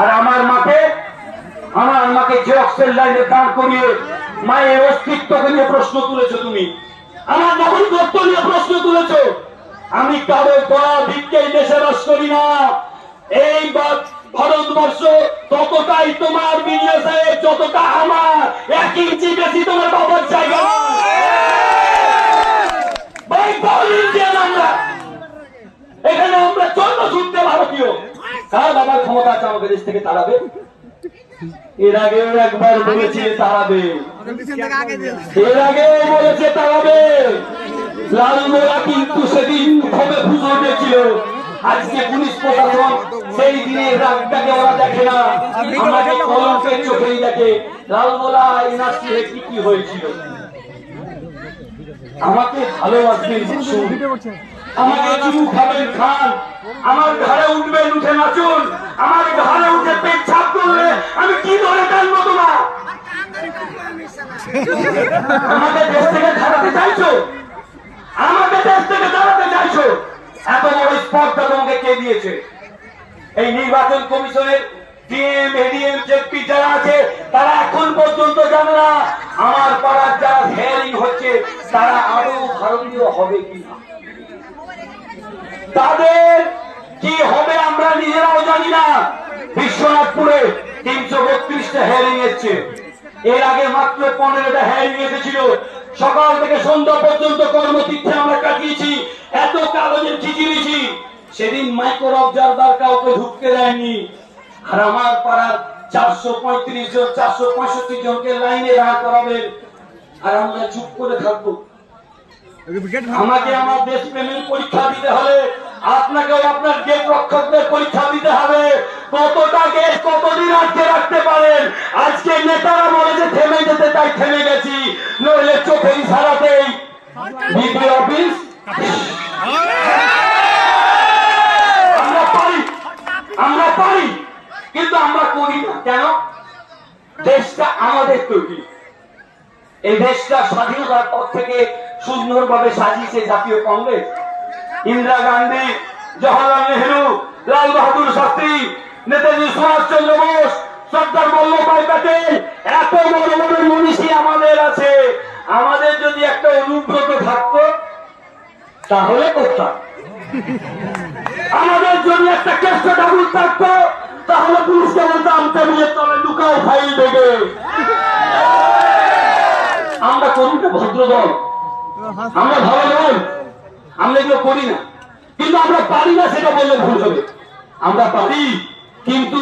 আর আমার মাকে জেরক্সের লাইনে দাঁড় করিয়ে মায়ের অস্তিত্বকে নিয়ে প্রশ্ন তুলেছো তুমি, আমার নাগরিকত্ব নিয়ে প্রশ্ন তুলেছো। আমি কারো দয়া ভিক্ষায় দেশে বাস করি না। এই ভারতবর্ষ ততটাই তোমার বিজয় সাহেব, যতটা আমার। 1 ইঞ্চি বেশি তোমার বাবার জায়গা। এখানে আমরা জন্মসূত্রে ভারতীয়। কার বাবার ক্ষমতা আছে আমাকে দেশ থেকে তাড়াবে? এর আগেও একবার বলেছে তাড়াবে, লালমোলা কিন্তু সেদিন ক্ষোভে ফুঁসে উঠেছিল। আজকে পুলিশ প্রশাসন সেই দিনের রাগটাকে ওরা দেখে না, আমাকে কলঙ্কের চোখেই দেখে। লালমোলা ইউনিভার্সিটিতে কি কি হয়েছিল? আমাকে ভালোবাসবেন, আমাকে চুমু খাবেন খান, আমার ঘরে উঠবেন উঠে নাচুন, আমার ঘরে উঠে পেট ছাপ করলে আমি কি ধরে টানবো তোমার? আমাকে দেশ থেকে ছাড়াতে চাইছো, আমাকে দেশ থেকে দাঁড়াতে চাইছো। এত বড় স্পর্ধা তোমাকে কে দিয়েছে? এই নির্বাচন কমিশনের ডিএম এডিএম জেপি যারা আছে তারা এখন পর্যন্ত জানে না আমার পাড়ার যারা হেয়ারিং হচ্ছে তারা আদৌ ভারতীয় হবে কিনা। তাদের কি হবে আমরা নিজেরাও জানি না। বিশ্বনাথপুরে 332টা হেয়ারিং এসছে, এর আগে মাত্র 15টা হেয়ারিং এসেছিল। সকাল থেকে সন্ধ্যা পর্যন্ত কর্মতীর্থে আমরা কাটিয়েছি, এত কাগজের খিচিয়েছি। সেদিন মাইক্রো অবজারভার কাউকে ঢুকতে দেয়নি। আর আমার পাড়ার 435 জন 465 জনকে লাইনে দাঁড় করাবেন, আর আমরা চুপ করে থাকবো? আমাকে আমার দেশ প্রেমের পরীক্ষা দিতে হলে আপনাকেও আপনার গেট রক্ষকদের পরীক্ষা দিতে হবে। কতটা গেট কতদিন আটকে রাখতে পারেন? আজকে নেতারা বলেছে থেমে যেতে, তাই থেমে গেছি, নইলে চোখের ইশারাতেই বিডিও অফিস। আমরা পারি কিন্তু আমরা করি না কেন? দেশটা আমাদের তৈরি। এই দেশটা স্বাধীনতার পর থেকে সুন্দরভাবে সাজিয়েছে জাতীয় কংগ্রেস, ইন্দিরা গান্ধী, জওহরলাল নেহরু, লাল বাহাদুর শাস্ত্রী, নেতাজি সুভাষচন্দ্র বোস, সর্দার বল্লভভাই প্যাটেল। এত বড় বড় মনীষী আমাদের আছে। আমাদের যদি একটা অনুব্রত থাকতো তাহলে করতাম। আমাদের যদি একটা কেষ্ট ঠাকুর থাকতো তাহলে পুলিশকে বলতাম টেবিলের তলে লুকাও ফাইল দেবে। আমরা করি না ভদ্র দল, আমরা ভালো দল, আমরা এগুলো করি না। কিন্তু আমরা পারি না সেটা বললে ভুল হবে। আমরা পারি কিন্তু